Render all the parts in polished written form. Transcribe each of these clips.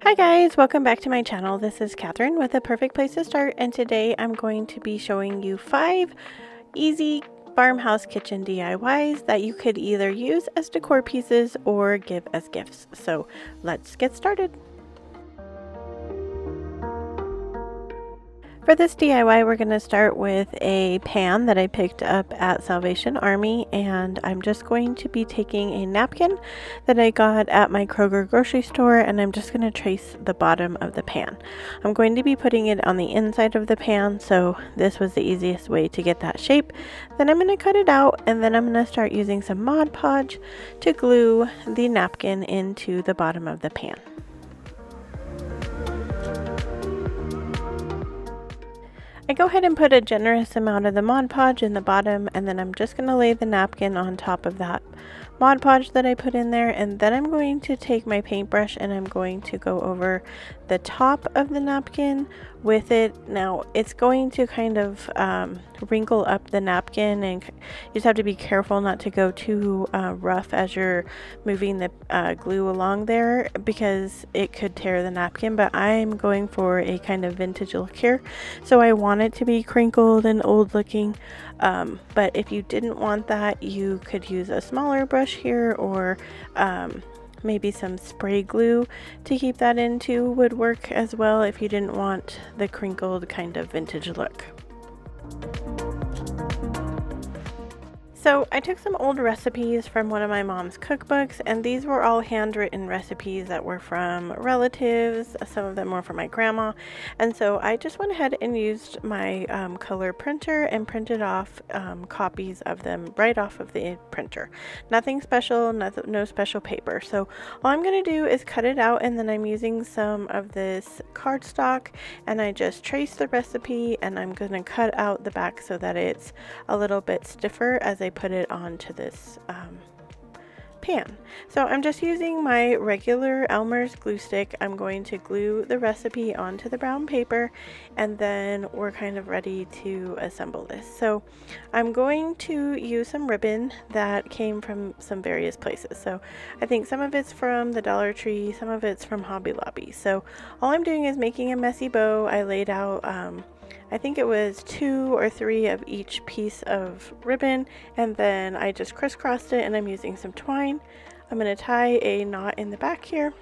Hi guys, welcome back to my channel. This is Catherine with A Perfect Place to Start, and today I'm going to be showing you 5 easy farmhouse kitchen DIYs that you could either use as decor pieces or give as gifts. So let's get started. For this DIY, we're going to start with a pan that I picked up at Salvation Army, and I'm just going to be taking a napkin that I got at my Kroger grocery store, and I'm just going to trace the bottom of the pan. I'm going to be putting it on the inside of the pan, so this was the easiest way to get that shape. Then I'm going to cut it out, and then I'm going to start using some Mod Podge to glue the napkin into the bottom of the pan. I go ahead and put a generous amount of the Mod Podge in the bottom, and then I'm just going to lay the napkin on top of that Mod Podge that I put in there, and then I'm going to take my paintbrush and I'm going to go over the top of the napkin with it. Now it's going to kind of wrinkle up the napkin, and you just have to be careful not to go too rough as you're moving the glue along there, because it could tear the napkin. But I'm going for a kind of vintage look here, so I want it to be crinkled and old looking. But if you didn't want that, you could use a smaller brush here, or maybe some spray glue to keep that into would work as well if you didn't want the crinkled kind of vintage look. So I took some old recipes from one of my mom's cookbooks, and these were all handwritten recipes that were from relatives. Some of them were from my grandma, and so I just went ahead and used my color printer and printed off copies of them right off of the printer. Nothing special, no special paper. So all I'm going to do is cut it out, and then I'm using some of this cardstock, and I just trace the recipe, and I'm going to cut out the back so that it's a little bit stiffer as I put it onto this pan. So I'm just using my regular Elmer's glue stick. I'm going to glue the recipe onto the brown paper, and then we're kind of ready to assemble this. So I'm going to use some ribbon that came from some various places. So I think some of it's from the Dollar Tree, some of it's from Hobby Lobby. So all I'm doing is making a messy bow. I laid out I think it was 2 or 3 of each piece of ribbon, and then I just crisscrossed it, and I'm using some twine. I'm going to tie a knot in the back here.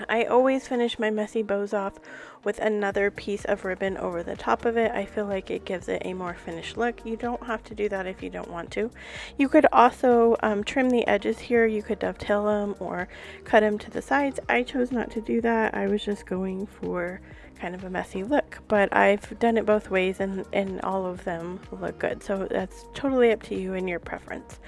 I always finish my messy bows off with another piece of ribbon over the top of it. I feel like it gives it a more finished look. You don't have to do that if you don't want to. You could also trim the edges here. You could dovetail them or cut them to the sides. I chose not to do that. I was just going for kind of a messy look, but I've done it both ways, and all of them look good. So that's totally up to you and your preference.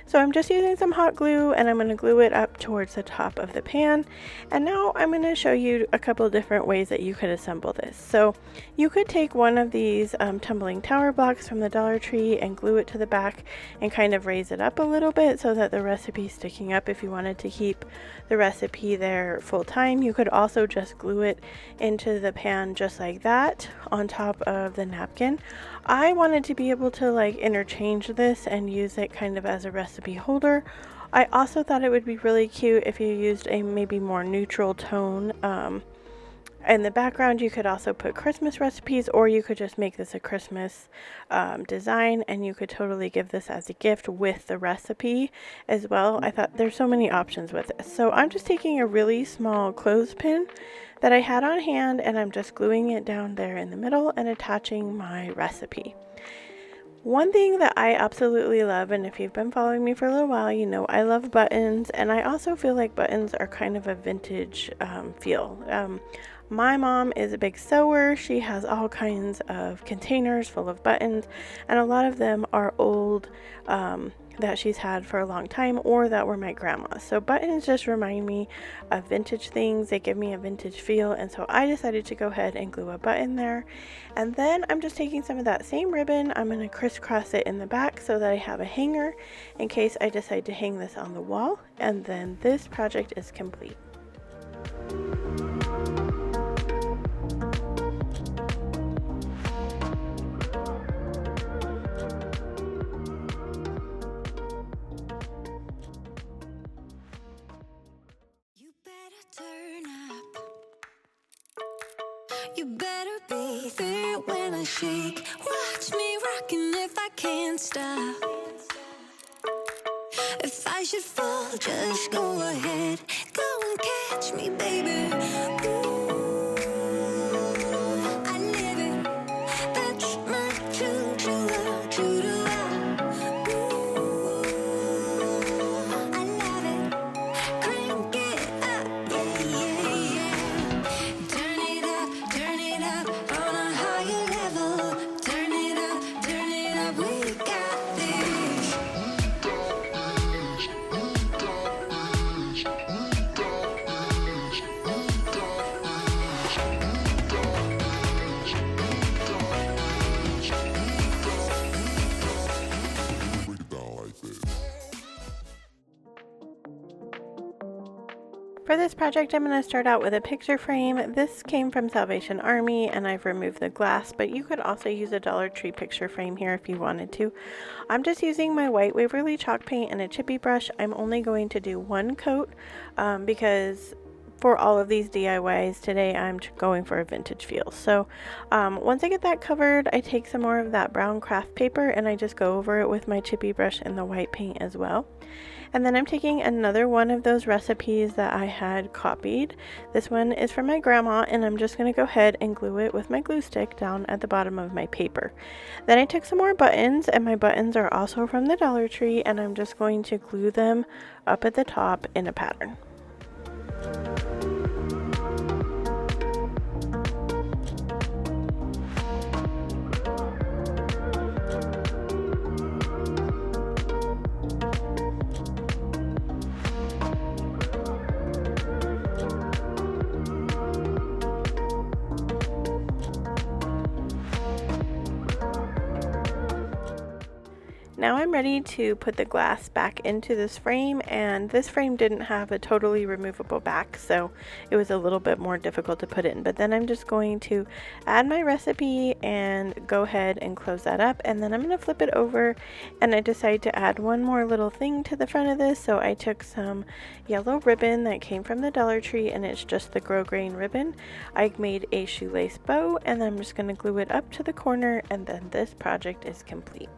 So I'm just using some hot glue, and I'm going to glue it up towards the top of the pan. And now I'm going to show you a couple different ways that you could assemble this. So you could take one of these tumbling tower blocks from the Dollar Tree and glue it to the back and kind of raise it up a little bit so that the recipe is sticking up. If you wanted to keep the recipe there full time, you could also just glue it into the pan just like that on top of the napkin. I wanted to be able to like interchange this and use it kind of as a recipe holder. I also thought it would be really cute if you used a maybe more neutral tone in the background. You could also put Christmas recipes, or you could just make this a Christmas design, and you could totally give this as a gift with the recipe as well. I thought there's so many options with this. So I'm just taking a really small clothespin that I had on hand, and I'm just gluing it down there in the middle and attaching my recipe. One thing that I absolutely love, and if you've been following me for a little while, you know I love buttons, and I also feel like buttons are kind of a vintage feel. My mom is a big sewer. She has all kinds of containers full of buttons, and a lot of them are old that she's had for a long time, or that were my grandma's. So buttons just remind me of vintage things. They give me a vintage feel, and so I decided to go ahead and glue a button there. And then I'm just taking some of that same ribbon. I'm going to crisscross it in the back so that I have a hanger in case I decide to hang this on the wall, and then this project is complete. You better be there when I shake. Watch me rockin' if I can't stop. If I should fall, just go ahead. Go and catch me, baby. Ooh, I live it. That's my true to love, true to love. Ooh, I love it. Crank it up, yeah, yeah, yeah. Turn it up on a higher level. Turn it up, we got this. For this project, I'm going to start out with a picture frame. This came from Salvation Army and I've removed the glass, but you could also use a Dollar Tree picture frame here if you wanted to. I'm just using my white Waverly chalk paint and a chippy brush. I'm only going to do one coat because for all of these DIYs today, I'm going for a vintage feel. So once I get that covered, I take some more of that brown craft paper and I just go over it with my chippy brush and the white paint as well. And then I'm taking another one of those recipes that I had copied. This one is from my grandma, and I'm just going to go ahead and glue it with my glue stick down at the bottom of my paper. Then I took some more buttons, and my buttons are also from the Dollar Tree, and I'm just going to glue them up at the top in a pattern. Now I'm ready to put the glass back into this frame, and this frame didn't have a totally removable back, so it was a little bit more difficult to put in. But then I'm just going to add my recipe and go ahead and close that up, and then I'm going to flip it over, and I decided to add one more little thing to the front of this. So I took some yellow ribbon that came from the Dollar Tree, and it's just the grosgrain ribbon. I made a shoelace bow, and I'm just going to glue it up to the corner, and then this project is complete.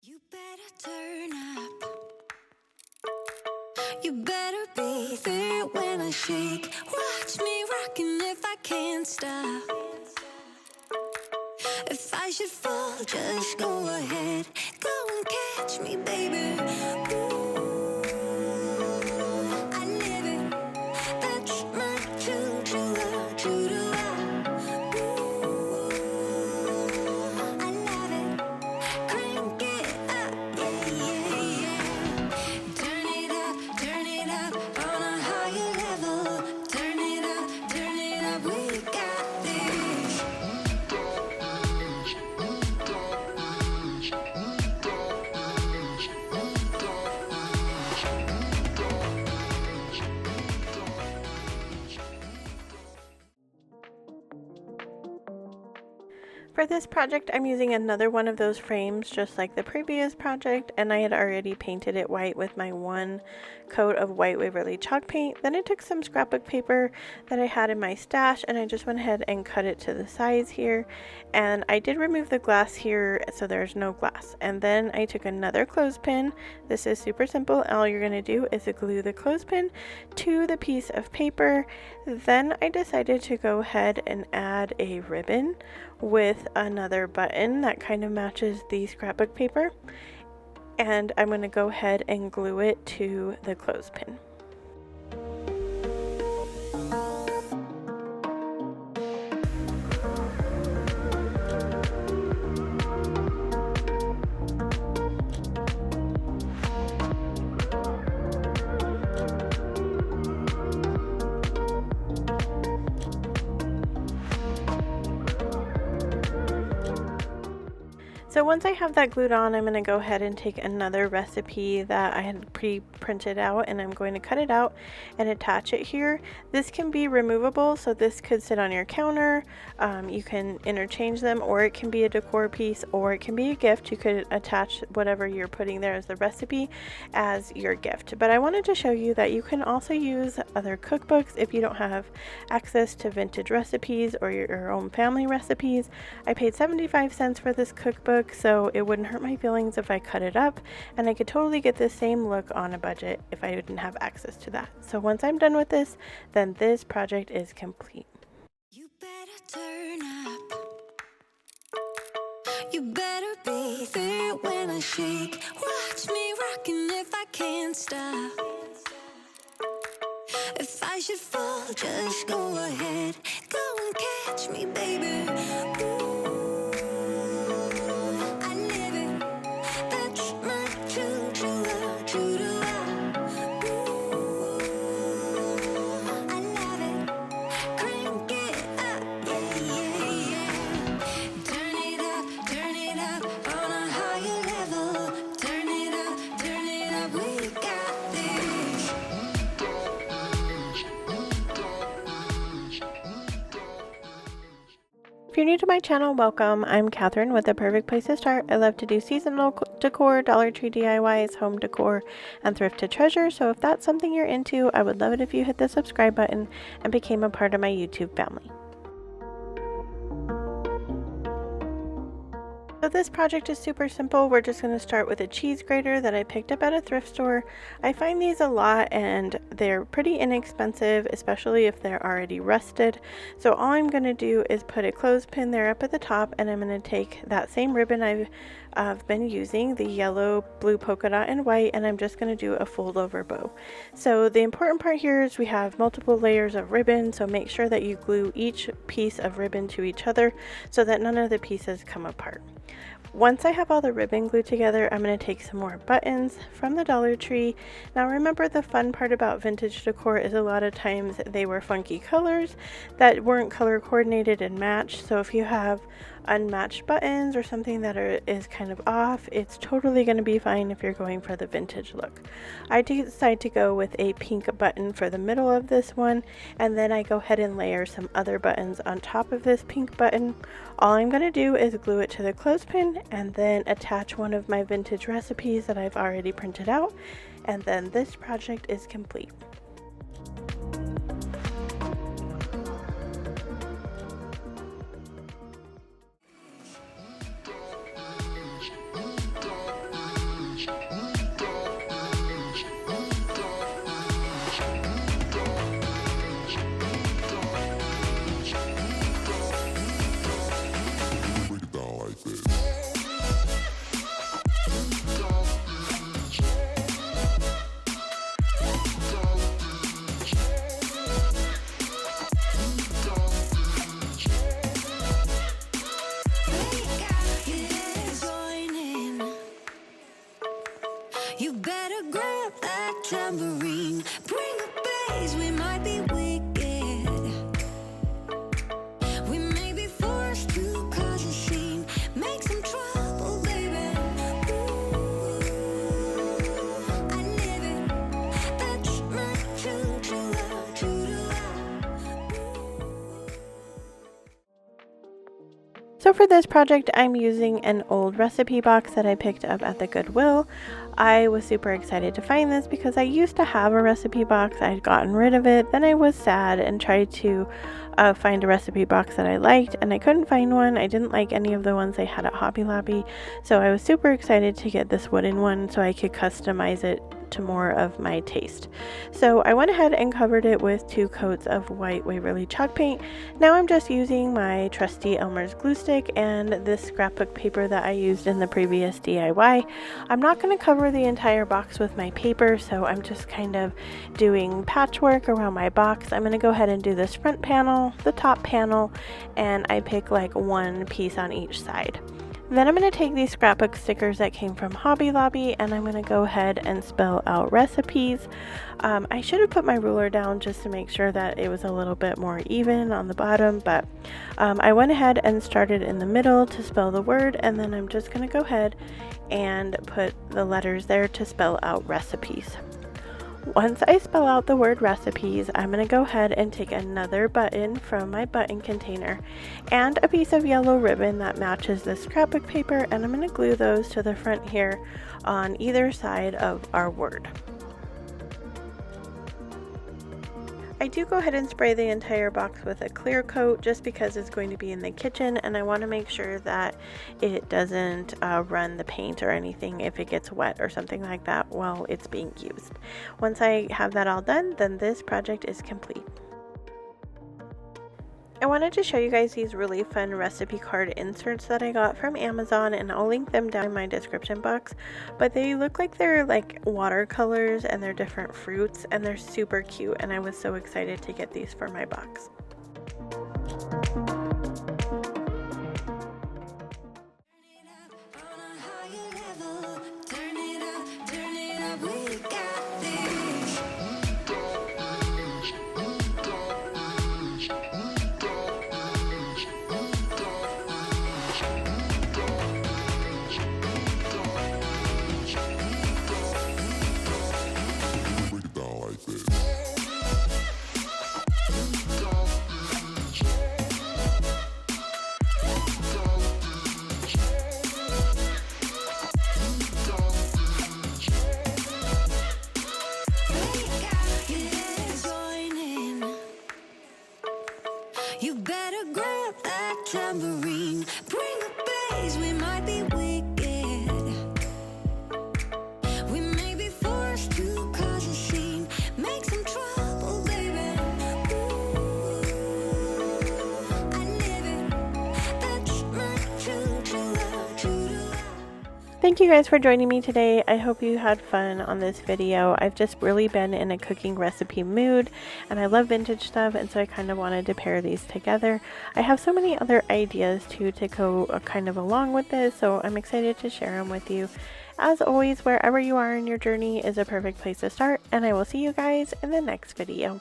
You better turn up. You better be there when I shake. Watch me rockin' if I can't stop. If I should fall, just go ahead. Go and catch me, baby. Ooh, I live it. That's my true to love, true to love. Ooh, I love it. Crank it up, yeah, yeah, yeah. Turn it up on a higher level. Turn it up, we got this. For this project, I'm using another one of those frames just like the previous project, and I had already painted it white with my one coat of white Waverly chalk paint. Then I took some scrapbook paper that I had in my stash and I just went ahead and cut it to the size here, and I did remove the glass here so there's no glass. And then I took another clothespin. This is super simple. All you're going to do is glue the clothespin to the piece of paper. Then I decided to go ahead and add a ribbon with another button that kind of matches the scrapbook paper, and I'm going to go ahead and glue it to the clothespin. So once I have that glued on, I'm going to go ahead and take another recipe that I had pre-printed out, and I'm going to cut it out and attach it here. This can be removable, so this could sit on your counter. You can interchange them, or it can be a decor piece, or it can be a gift. You could attach whatever you're putting there as the recipe as your gift. But I wanted to show you that you can also use other cookbooks if you don't have access to vintage recipes or your own family recipes. I paid 75 cents for this cookbook, so it wouldn't hurt my feelings if I cut it up, and I could totally get the same look on a budget if I didn't have access to that. So once I'm done with this, then this project is complete. You better turn up. You better be there when I shake. Watch me rockin' if I can't stop. If I should fall, just go ahead. Go and catch me, baby. Ooh. If you're new to my channel, welcome. I'm Catherine with The Perfect Place to Start. I love to do seasonal decor, Dollar Tree DIYs, home decor, and thrift to treasure. So if that's something you're into, I would love it if you hit the subscribe button and became a part of my YouTube family. So this project is super simple. We're just going to start with a cheese grater that I picked up at a thrift store. I find these a lot and they're pretty inexpensive, especially if they're already rusted. So all I'm going to do is put a clothespin there up at the top, and I'm going to take that same ribbon I've been using, the yellow, blue polka dot, and white, and I'm just going to do a fold over bow. So the important part here is we have multiple layers of ribbon, so make sure that you glue each piece of ribbon to each other so that none of the pieces come apart. Once I have all the ribbon glued together, I'm going to take some more buttons from the Dollar Tree. Now remember, the fun part about vintage decor is a lot of times they were funky colors that weren't color coordinated and matched. So if you have unmatched buttons or something that is kind of off, it's totally going to be fine if you're going for the vintage look. I decide to go with a pink button for the middle of this one, and then I go ahead and layer some other buttons on top of this pink button. All I'm going to do is glue it to the clothespin and then attach one of my vintage recipes that I've already printed out, and then this project is complete. You better grab that tambourine. Bring the bass, we might be wicked. We may be forced to cause a scene. Make some trouble, baby. Ooh, I live it. That's my So for this project, I'm using an old recipe box that I picked up at the Goodwill. I was super excited to find this because I used to have a recipe box. I'd gotten rid of it. Then I was sad and tried to find a recipe box that I liked, and I couldn't find one. I didn't like any of the ones they had at Hobby Lobby. So I was super excited to get this wooden one so I could customize it to more of my taste. So I went ahead and covered it with 2 coats of white Waverly chalk paint. Now I'm just using my trusty Elmer's glue stick and this scrapbook paper that I used in the previous DIY. I'm not going to cover the entire box with my paper, so I'm just kind of doing patchwork around my box. I'm going to go ahead and do this front panel, the top panel, and I pick like one piece on each side. Then I'm going to take these scrapbook stickers that came from Hobby Lobby and I'm going to go ahead and spell out recipes. I should have put my ruler down just to make sure that it was a little bit more even on the bottom, but I went ahead and started in the middle to spell the word, and then I'm just going to go ahead and put the letters there to spell out recipes. Once I spell out the word recipes, I'm going to go ahead and take another button from my button container and a piece of yellow ribbon that matches the scrapbook paper, and I'm going to glue those to the front here on either side of our word. I do go ahead and spray the entire box with a clear coat just because it's going to be in the kitchen, and I want to make sure that it doesn't run the paint or anything if it gets wet or something like that while it's being used. Once I have that all done, then this project is complete. I wanted to show you guys these really fun recipe card inserts that I got from Amazon, and I'll link them down in my description box, but they look like they're like watercolors and they're different fruits and they're super cute, and I was so excited to get these for my box. You better grab that tambourine, bring the bass, we might be wicked. We may be forced to cause a scene, make some trouble, baby. Ooh, I live it, that's my true love. Thank you guys for joining me today. I hope you had fun on this video. I've just really been in a cooking recipe mood, and I love vintage stuff, and so I kind of wanted to pair these together. I have so many other ideas too to go kind of along with this, so I'm excited to share them with you. As always, wherever you are in your journey is a perfect place to start, and I will see you guys in the next video.